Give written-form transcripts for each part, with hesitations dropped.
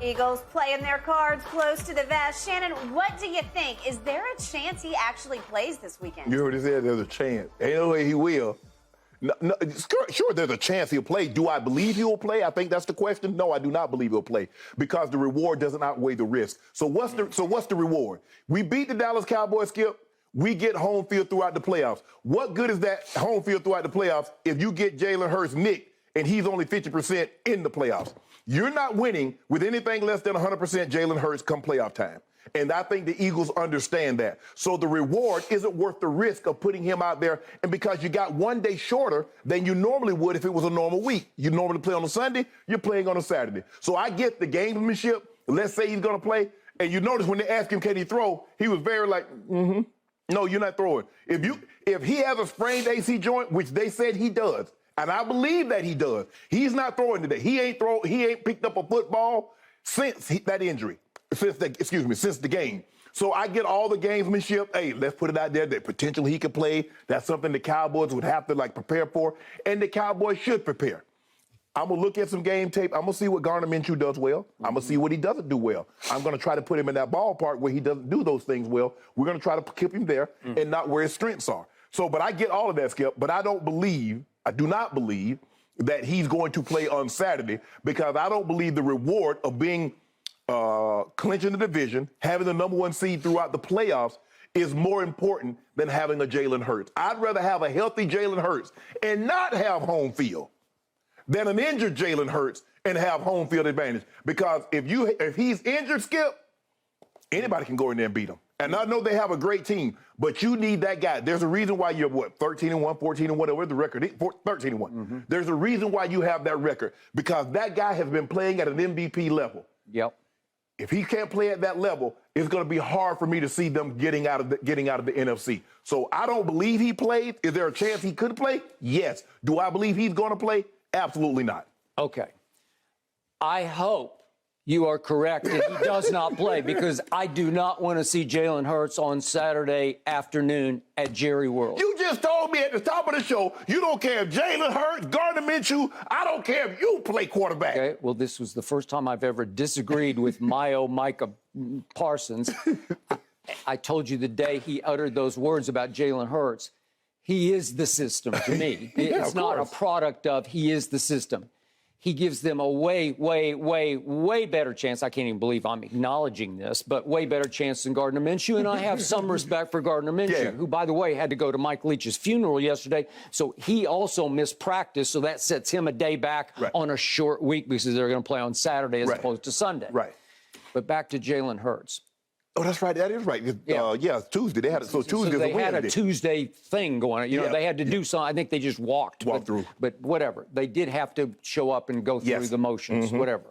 Eagles playing their cards close to the vest. Shannon, what do you think? Is there a chance he actually plays this weekend? You already said there's a chance. Ain't no way he will. No, sure, there's a chance he'll play. Do I believe he'll play? I think that's the question. No, I do not believe he'll play because the reward doesn't outweigh the risk. So what's the reward? We beat the Dallas Cowboys, Skip. We get home field throughout the playoffs. What good is that home field throughout the playoffs if you get Jalen Hurts nicked and he's only 50% in the playoffs? You're not winning with anything less than 100% Jalen Hurts come playoff time. And I think the Eagles understand that. So the reward isn't worth the risk of putting him out there. And because you got 1 day shorter than you normally would if it was a normal week. You normally play on a Sunday, you're playing on a Saturday. So I get the gamesmanship. Let's say he's going to play. And you notice when they asked him, can he throw? He was very like, no, you're not throwing. If he has a sprained AC joint, which they said he does, and I believe that he does, he's not throwing today. He ain't picked up a football since that injury. Since the game. So I get all the gamesmanship. Hey, let's put it out there that potentially he could play. That's something the Cowboys would have to prepare for, and the Cowboys should prepare. I'm gonna look at some game tape. I'm gonna see what Gardner Minshew does well. I'm gonna see what he doesn't do well. I'm gonna try to put him in that ballpark where he doesn't do those things well. We're gonna try to keep him there and not where his strengths are. So, but I get all of that, Skip. But I do not believe that he's going to play on Saturday because I don't believe the reward of being clinching the division, having the number 1 seed throughout the playoffs is more important than having a Jalen Hurts. I'd rather have a healthy Jalen Hurts and not have home field than an injured Jalen Hurts and have home field advantage. Because if he's injured, Skip, anybody can go in there and beat him. And I know they have a great team, but you need that guy. There's a reason why you're 13-1, 14-1, whatever the record is, 13-1. There's a reason why you have that record because that guy has been playing at an MVP level. Yep. If he can't play at that level, it's going to be hard for me to see them getting out of the NFC. So I don't believe he played. Is there a chance he could play? Yes. Do I believe he's going to play? Absolutely not. Okay. I hope you are correct that he does not play because I do not want to see Jalen Hurts on Saturday afternoon at Jerry World. You just told me at the top of the show you don't care if Jalen Hurts, Gardner Minshew, I don't care if you play quarterback. Okay, well, this was the first time I've ever disagreed with Micah Parsons. I told you the day he uttered those words about Jalen Hurts, he is the system to me. It's not a product of, he is the system. He gives them a way better chance. I can't even believe I'm acknowledging this, but way better chance than Gardner Minshew. And I have some respect for Gardner Minshew, who, by the way, had to go to Mike Leach's funeral yesterday. So he also missed practice. So that sets him a day back on a short week because they're going to play on Saturday as opposed to Sunday. Right. But back to Jalen Hurts. Oh, that's right. That is right. Yeah, Tuesday. They had it. So Tuesday. They had a Tuesday thing going on. You know, they had to do something. I think they just walked through. But whatever. They did have to show up and go through the motions, whatever.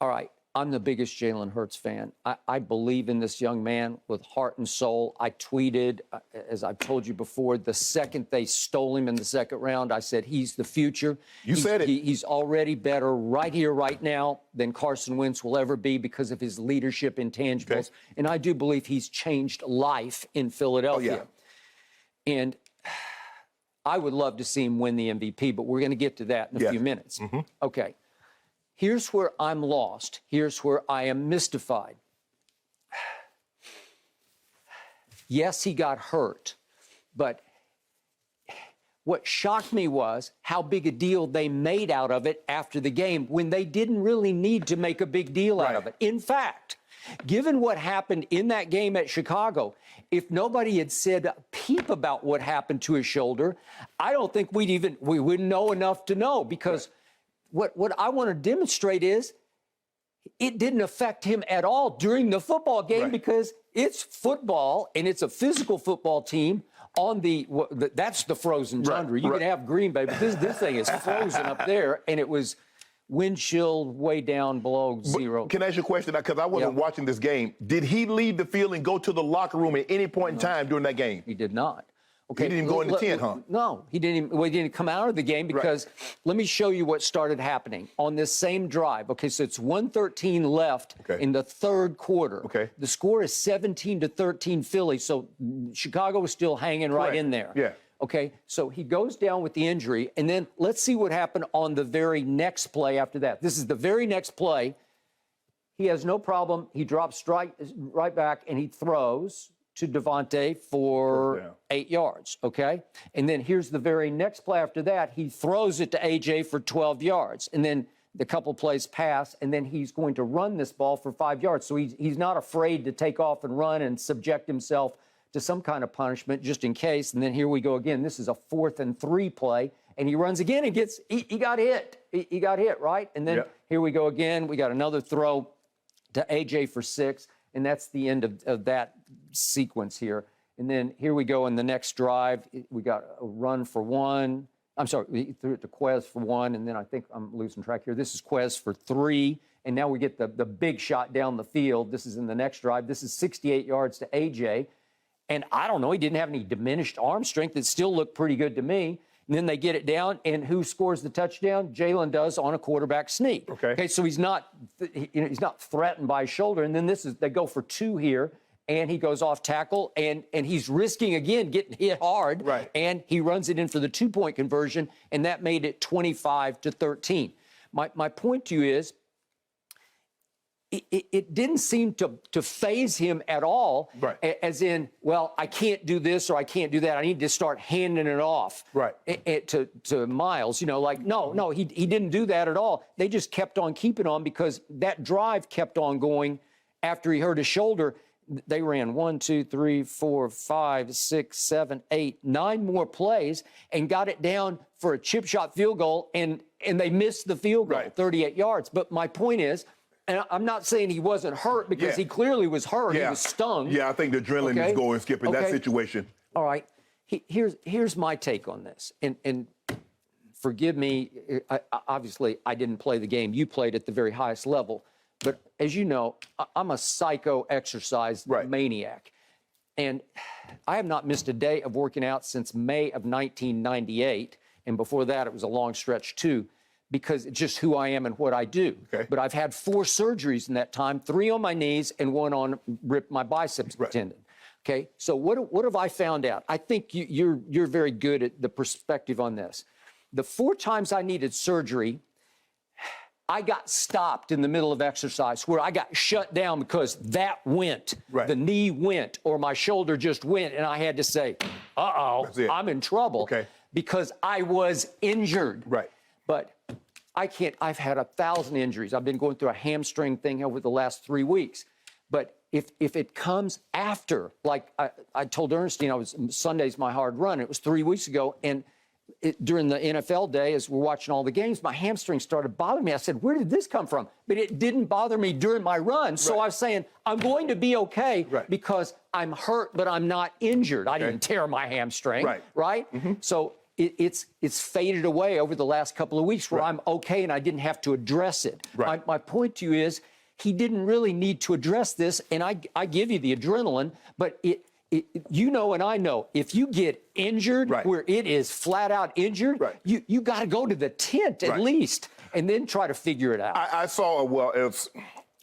All right. I'm the biggest Jalen Hurts fan. I believe in this young man with heart and soul. I tweeted, as I've told you before, the second they stole him in the second round, I said, he's the future. You said it. He's already better right here, right now than Carson Wentz will ever be because of his leadership intangibles. Okay. And I do believe he's changed life in Philadelphia. Oh, yeah. And I would love to see him win the MVP, but we're going to get to that in a few minutes. Okay. Here's where I'm lost. Here's where I am mystified. Yes, he got hurt, but what shocked me was how big a deal they made out of it after the game when they didn't really need to make a big deal out of it. In fact, given what happened in that game at Chicago, if nobody had said a peep about what happened to his shoulder, I don't think we wouldn't know enough to know because what I want to demonstrate is it didn't affect him at all during the football game because it's football and it's a physical football team on that's the frozen tundra. You can have Green Bay, but this thing is frozen up there, and it was wind chill way down below zero. Can I ask you a question? Because I wasn't watching this game. Did he leave the field and go to the locker room at any point in time during that game? He did not. Okay. He didn't even go in the tent, huh? No, he didn't even, he didn't come out of the game because let me show you what started happening on this same drive. Okay, so it's 1:13 left in the third quarter. Okay. The score is 17-13 Philly, so Chicago is still hanging right in there. Yeah. Okay, so he goes down with the injury, and then let's see what happened on the very next play after that. This is the very next play. he has no problem. He drops right back and he throws to Devontae for 8 yards, okay? And then here's the very next play after that. He throws it to A.J. for 12 yards. And then the couple plays pass, and then he's going to run this ball for 5 yards. So he's not afraid to take off and run and subject himself to some kind of punishment just in case. And then here we go again. This is a 4th and 3 play, and he runs again and he got hit. He got hit, right? And then here we go again. We got another throw to A.J. for 6, and that's the end of that sequence here. And then here we go in the next drive. We got a run for 1. I'm sorry, he threw it to Quez for 1, and then I think I'm losing track here. This is Quez for 3, and now we get the big shot down the field. This is in the next drive. This is 68 yards to A.J., and I don't know, he didn't have any diminished arm strength. It still looked pretty good to me. And then they get it down, and who scores the touchdown? Jalen does on a quarterback sneak. Okay, so he's not threatened by his shoulder. And then they go for 2 here, and he goes off tackle, and he's risking again getting hit hard. Right. And he runs it in for the 2-point conversion, and that made it 25-13. My point to you is, it didn't seem to faze him at all, as in, well, I can't do this or I can't do that. I need to start handing it off to Miles. You know, like, no, he didn't do that at all. They just kept on keeping on because that drive kept on going after he hurt his shoulder. They ran 1, 2, 3, 4, 5, 6, 7, 8, 9 more plays and got it down for a chip shot field goal, and they missed the field goal, 38 yards. But my point is, and I'm not saying he wasn't hurt because he clearly was hurt. He was stung. Yeah, I think the adrenaline is going, Skip, in that situation. All right. Here's my take on this. And forgive me, obviously, I didn't play the game. You played at the very highest level. But as you know, I'm a psycho exercise maniac. And I have not missed a day of working out since May of 1998. And before that, it was a long stretch, too, because it's just who I am and what I do. But I've had 4 surgeries in that time, 3 on my knees and 1 on ripped my biceps tendon. Okay, so what have I found out? I think you're very good at the perspective on this. The 4 times I needed surgery, I got stopped in the middle of exercise where I got shut down because that went, the knee went, or my shoulder just went, and I had to say, I'm in trouble because I was injured. But I can't, I've had 1,000 injuries. I've been going through a hamstring thing over the last 3 weeks. But if it comes after, like I told Ernestine, Sunday's my hard run. It was 3 weeks ago, and during the NFL day, as we're watching all the games, my hamstring started bothering me. I said, where did this come from? But it didn't bother me during my run. So I was saying, I'm going to be okay because I'm hurt, but I'm not injured. I didn't tear my hamstring, So it's faded away over the last couple of weeks where I'm okay and I didn't have to address it. My point to you is, he didn't really need to address this, and I give you the adrenaline, but you know and I know, if you get injured where it is flat out injured, you got to go to the tent at least and then try to figure it out. I saw,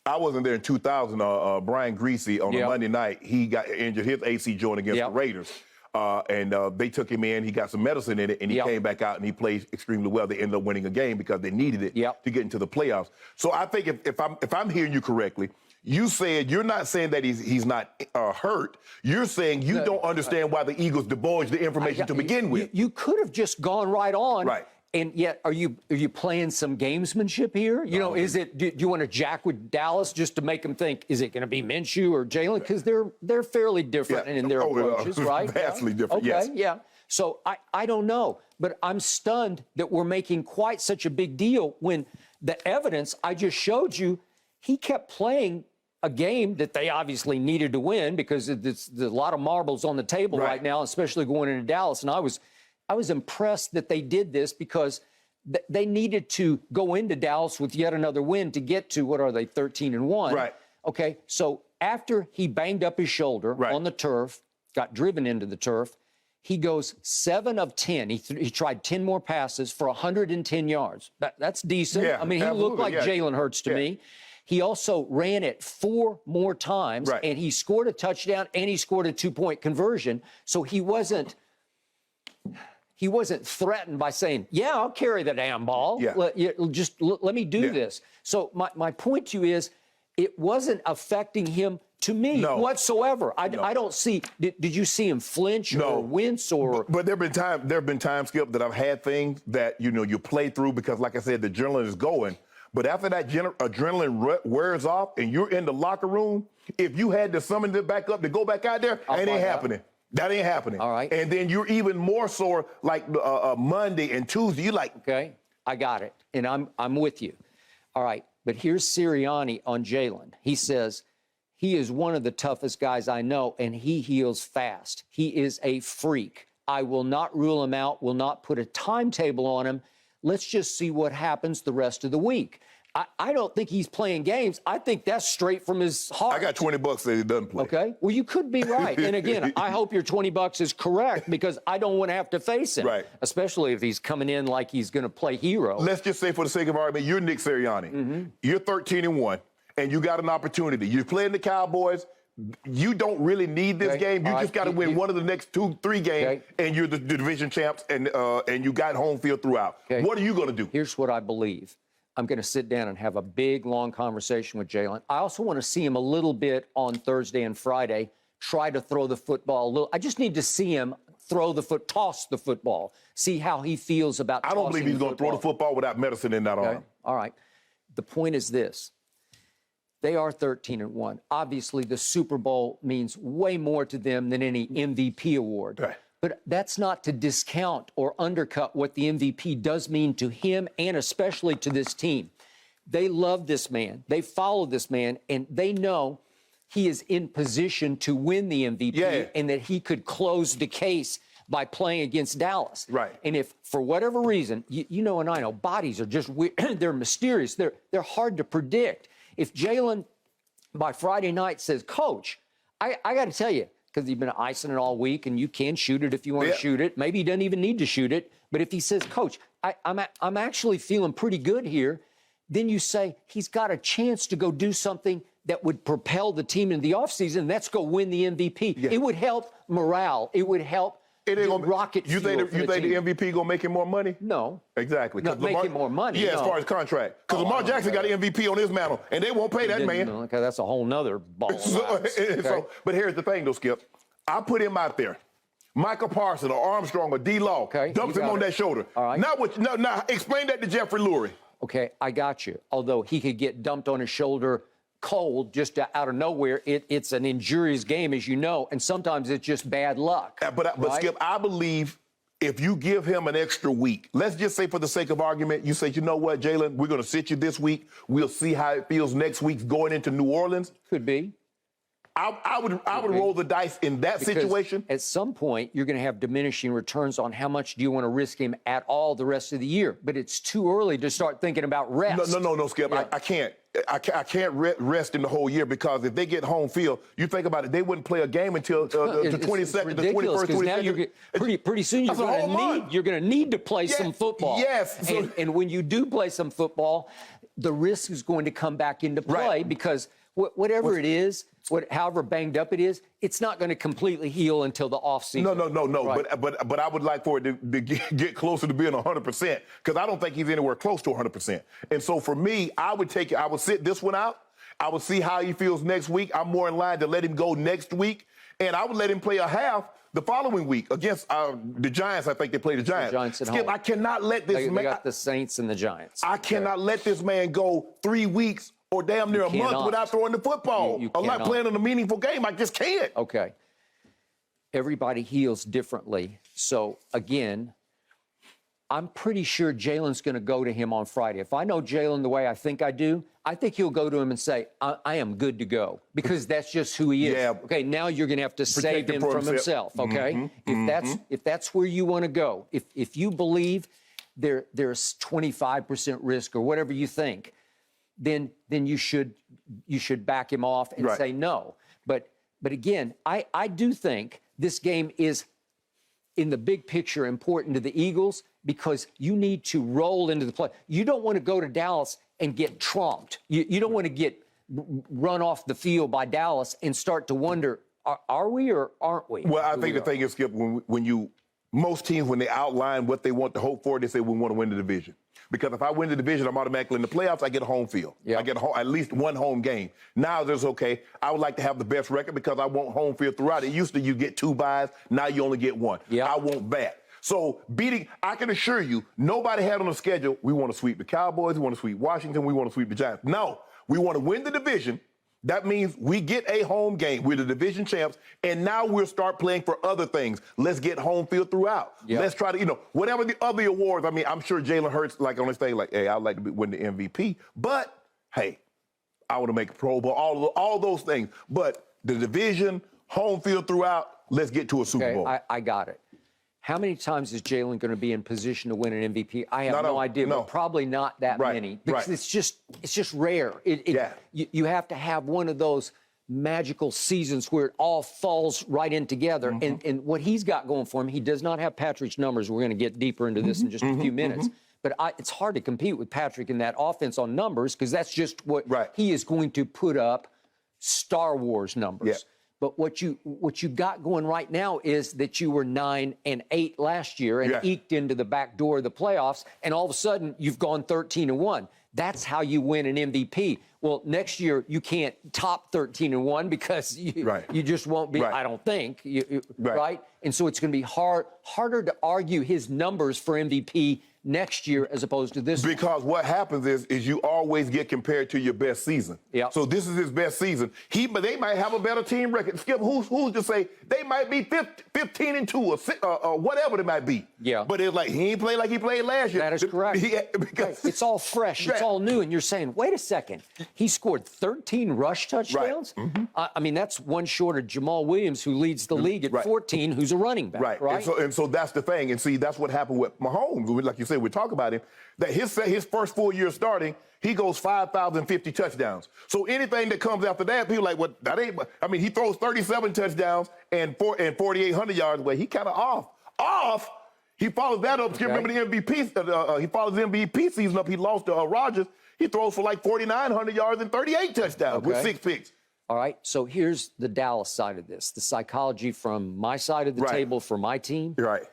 I wasn't there in 2000. Brian Greasy on a Monday night, he got injured his AC joint against the Raiders. And they took him in. He got some medicine in it, and he came back out, and he played extremely well. They ended up winning a game because they needed it to get into the playoffs. So I think if I'm hearing you correctly, you said you're not saying that he's not hurt. You're saying you don't understand why the Eagles divulged the information to begin with. You could have just gone right on. And yet, are you playing some gamesmanship here? You know, do you want to jack with Dallas just to make them think, is it going to be Minshew or Jalen? Because they're fairly different in their approaches, right? Vastly different, yes. So I don't know, but I'm stunned that we're making quite such a big deal when the evidence I just showed you, he kept playing a game that they obviously needed to win because there's a lot of marbles on the table right now, especially going into Dallas. And I was impressed that they did this because they needed to go into Dallas with yet another win to get to, 13-1. Okay, so after he banged up his shoulder on the turf, got driven into the turf, he goes 7 of 10. He tried 10 more passes for 110 yards. That's decent. I mean, he looked like Jalen Hurts to me. He also ran it 4 more times, and he scored a touchdown, and he scored a 2-point conversion. So he wasn't threatened by saying, I'll carry the damn ball. Let me do this. So my point to you is, it wasn't affecting him to me whatsoever. I don't see. Did you see him flinch or wince or? But there have been times, Skip, that I've had things that you play through because, like I said, the adrenaline is going. But after that adrenaline wears off and you're in the locker room, if you had to summon it back up to go back out there, it ain't happening. That ain't happening. All right. And then you're even more sore like Monday and Tuesday. You like, okay, I got it, and I'm with you. All right, but here's Sirianni on Jalen. He says he is one of the toughest guys I know, and he heals fast. He is a freak. I will not rule him out. Will not put a timetable on him. Let's just see what happens the rest of the week. I don't think he's playing games. I think that's straight from his heart. I got $20 that he doesn't play. Okay. Well, you could be right. And again, I hope your $20 is correct because I don't want to have to face him. Right. Especially if he's coming in like he's going to play hero. Let's just say, for the sake of argument, you're Nick Sirianni. Mm-hmm. You're 13-1, and you got an opportunity. You're playing the Cowboys. You don't really need this game. You just got to win one of the next 2-3 games, and you're the division champs, and you got home field throughout. Okay. What are you going to do? Here's what I believe. I'm going to sit down and have a big, long conversation with Jalen. I also want to see him a little bit on Thursday and Friday, try to throw the football a little. I just need to see him toss the football, see how he feels about tossing the football. I don't believe he's going to throw the football without medicine in that arm. All right. The point is this. They are 13-1. Obviously, the Super Bowl means way more to them than any MVP award. Right. But that's not to discount or undercut what the MVP does mean to him and especially to this team. They love this man. They follow this man, and they know he is in position to win the MVP and that he could close the case by playing against Dallas. Right. And if, for whatever reason, you know and I know, bodies are just weird. They're mysterious. They're hard to predict. If Jalen, by Friday night, says, Coach, I got to tell you, because he's been icing it all week, and you can shoot it if you want to shoot it. Maybe he doesn't even need to shoot it. But if he says, Coach, I'm actually feeling pretty good here, then you say he's got a chance to go do something that would propel the team in the offseason, and that's go win the MVP. Yeah. It would help morale. It would help rocket fuel. You think the MVP gonna make him more money? No. Exactly. Not make him more money. Yeah, as far as contract. Because Lamar Jackson got an MVP on his mantle, and they won't pay that man. Okay, that's a whole nother ball. But here's the thing, though, Skip. I put him out there. Michael Parsons or Armstrong or D-Law dumps him on that shoulder. All right. Now, explain that to Jeffrey Lurie. Okay, I got you. Although he could get dumped on his shoulder cold just out of nowhere. It's an injurious game, as you know, and sometimes it's just bad luck. But Skip, I believe if you give him an extra week, let's just say for the sake of argument, you say, you know what, Jalen, we're going to sit you this week. We'll see how it feels next week going into New Orleans. Could be. I would roll the dice in that situation. At some point, you're going to have diminishing returns on how much do you want to risk him at all the rest of the year. But it's too early to start thinking about rest. No, Skip. Yeah. I can't. I can't rest in the whole year because if they get home field, you think about it, they wouldn't play a game until the 22nd, the 21st, 22nd. Now pretty soon you're going to need to play some football. Yes. And when you do play some football, the risk is going to come back into play because whatever it is, however banged up it is, it's not going to completely heal until the offseason. No. Right. But I would like for it to get closer to being 100% because I don't think he's anywhere close to 100%. And so for me, I would sit this one out. I would see how he feels next week. I'm more in line to let him go next week. And I would let him play a half the following week against the Giants. I think they play the Giants. The Giants at Skip, home. I cannot let this man. They got the Saints and the Giants. I cannot let this man go 3 weeks or damn near a month without throwing the football. I'm not playing in a meaningful game. I just can't. Okay. Everybody heals differently. So, again, I'm pretty sure Jalen's going to go to him on Friday. If I know Jalen the way I think I do, I think he'll go to him and say, I am good to go, because that's just who he is. Yeah. Okay, now you're going to have to save him from himself, okay? If that's where you want to go, if you believe there's 25% risk or whatever you think, then you should back him off and say no. But again, I do think this game is, in the big picture, important to the Eagles because you need to roll into the play. You don't want to go to Dallas and get trumped. You don't want to get run off the field by Dallas and start to wonder, are we or aren't we? Well, I think the thing is, Skip, when you most teams, when they outline what they want to hope for, they say we want to win the division. Because if I win the division, I'm automatically in the playoffs. I get a home field. Yeah. I get at least one home game. Now there's okay. I would like to have the best record because I want home field throughout. It used to you get 2 byes. Now you only get 1. Yeah. I want that. So I can assure you, nobody had on the schedule, we want to sweep the Cowboys, we want to sweep Washington, we want to sweep the Giants. No, we want to win the division. That means we get a home game. We're the division champs, and now we'll start playing for other things. Let's get home field throughout. Yep. Let's try to, whatever the other awards. I mean, I'm sure Jalen Hurts, like on this thing, like, hey, I'd like to win the MVP. But, hey, I want to make a Pro Bowl, all those things. But the division, home field throughout, let's get to a Super Bowl. I got it. How many times is Jalen going to be in position to win an MVP? I have no idea, but probably not that many because it's just rare. You have to have one of those magical seasons where it all falls right in together. Mm-hmm. And what he's got going for him, he does not have Patrick's numbers. We're going to get deeper into this in just a few minutes. But it's hard to compete with Patrick in that offense on numbers because that's just what he is going to put up, Star Wars numbers. Yeah. But what you got going right now is that you were 9-8 last year and eked into the back door of the playoffs, and all of a sudden you've gone 13-1. That's how you win an MVP. Well, next year you can't top 13-1 because you just won't be. I don't think right. And so it's going to be harder to argue his numbers for MVP next year as opposed to this because one. What happens is you always get compared to your best season. Yeah. So this is his best season. But they might have a better team record. Skip, who's to say they might be 15-2 or whatever it might be. Yeah. But it's like he ain't played like he played last year. That is correct. Because it's all fresh. It's all new. And you're saying, wait a second, he scored 13 rush touchdowns? Right. Mm-hmm. I mean, that's one short of Jamal Williams, who leads the league at 14, who's a running back. Right. And so that's the thing. And see, that's what happened with Mahomes. Like you said, we talk about him. That his first full year starting, he goes 5,050 touchdowns. So anything that comes after that, people are like, well, that ain't. I mean, he throws 37 touchdowns and 4,800 yards. Well, he kind of off. He follows that up. Okay. Remember the MVP? He follows the MVP season up. He lost to Rodgers. He throws for like 4,900 yards and 38 touchdowns with 6 picks. All right. So here's the Dallas side of this. The psychology from my side of the table for my team. Right.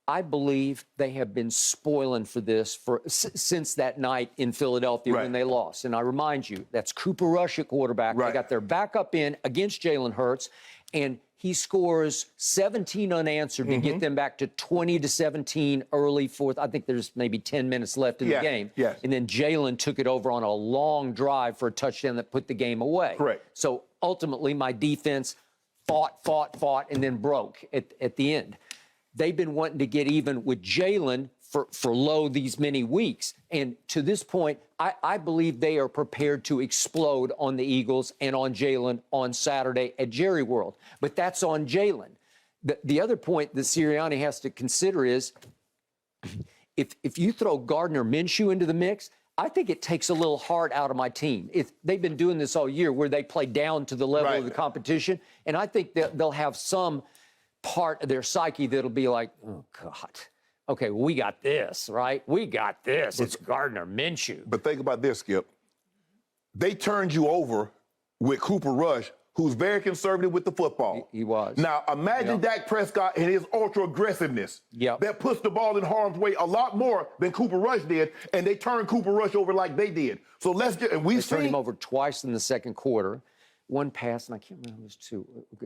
I believe they have been spoiling for this since that night in Philadelphia when they lost. And I remind you, that's Cooper Rush at quarterback. They got their backup in against Jalen Hurts, and he scores 17 unanswered to get them back to 20-17 early fourth. I think there's maybe 10 minutes left in the game. Yes. And then Jalen took it over on a long drive for a touchdown that put the game away. Correct. So ultimately, my defense fought, and then broke at the end. They've been wanting to get even with Jalen for Lowe these many weeks. And to this point, I believe they are prepared to explode on the Eagles and on Jalen on Saturday at Jerry World. But that's on Jalen. The other point that Sirianni has to consider is if you throw Gardner Minshew into the mix, I think it takes a little heart out of my team. They've been doing this all year where they play down to the level of the competition. And I think that they'll have some part of their psyche that'll be like, oh, God. Okay, well, we got this, right? We got this. It's Gardner Minshew. But think about this, Skip. They turned you over with Cooper Rush, who's very conservative with the football. He was. Now, imagine Dak Prescott and his ultra-aggressiveness that puts the ball in harm's way a lot more than Cooper Rush did, and they turned Cooper Rush over like they did. So let's get – and we've turned him over twice in the second quarter. One pass, and I can't remember who it was two.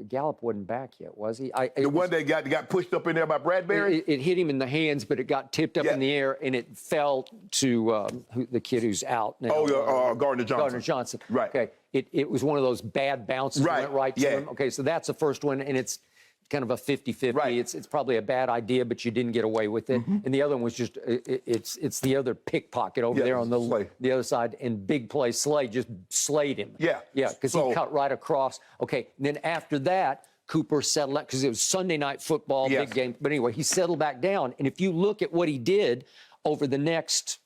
Gallup wasn't back yet, was he? The one that got pushed up in there by Bradbury? It hit him in the hands, but it got tipped up in the air, and it fell to the kid who's out now. Gardner Johnson. Gardner Johnson. Right. Okay. It was one of those bad bounces that went right to him. Okay, so that's the first one, and it's kind of a 50-50. Right. It's probably a bad idea, but you didn't get away with it. And the other one was just it's the other pickpocket over there on the other side, and big play Slay just slayed him. Yeah, because he cut right across. Okay, and then after that, Cooper settled out because it was Sunday night football, big game. But anyway, he settled back down, and if you look at what he did over the next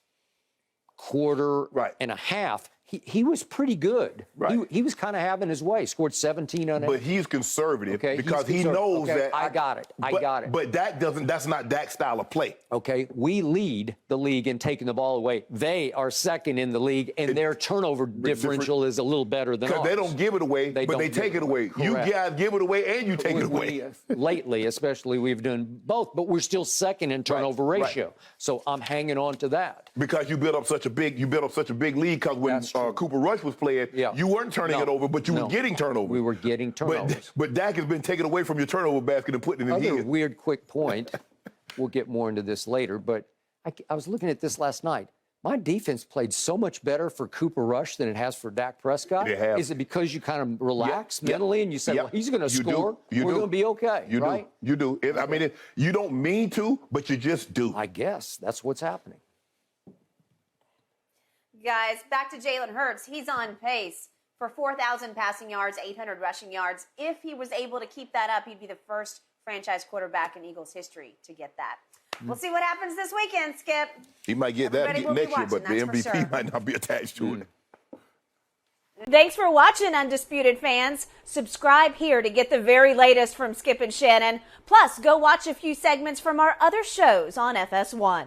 quarter and a half, he was pretty good. Right. He was kind of having his way. Scored 17 on it. But he's conservative because he conservative. knows Okay, that. I got it. I got it. But that's not Dak's style of play. Okay, we lead the league in taking the ball away. They are second in the league, and their turnover differential is a little better than ours. Because they don't give it away, but they take it away. You Correct. guys give it away and you take it away. Lately, especially, we've done both, but we're still second in turnover ratio. Right. So I'm hanging on to that. Because you built up such a big lead. Because when Cooper Rush was playing, you weren't turning it over, but you were getting turnovers. We were getting turnovers. But Dak has been taken away from your turnover basket and putting it in his. Another weird quick point. We'll get more into this later, but I was looking at this last night. My defense played so much better for Cooper Rush than it has for Dak Prescott. Is it because you kind of relax mentally and you say, well, he's going to score, we're going to be okay, right? You do. I mean, you don't mean to, but you just do. I guess that's what's happening. Guys, back to Jalen Hurts. He's on pace for 4,000 passing yards, 800 rushing yards. If he was able to keep that up, he'd be the first franchise quarterback in Eagles history to get that. We'll see what happens this weekend, Skip. He might get that next year, but the MVP might not be attached to it. Thanks for watching, Undisputed fans. Subscribe here to get the very latest from Skip and Shannon. Plus, go watch a few segments from our other shows on FS1.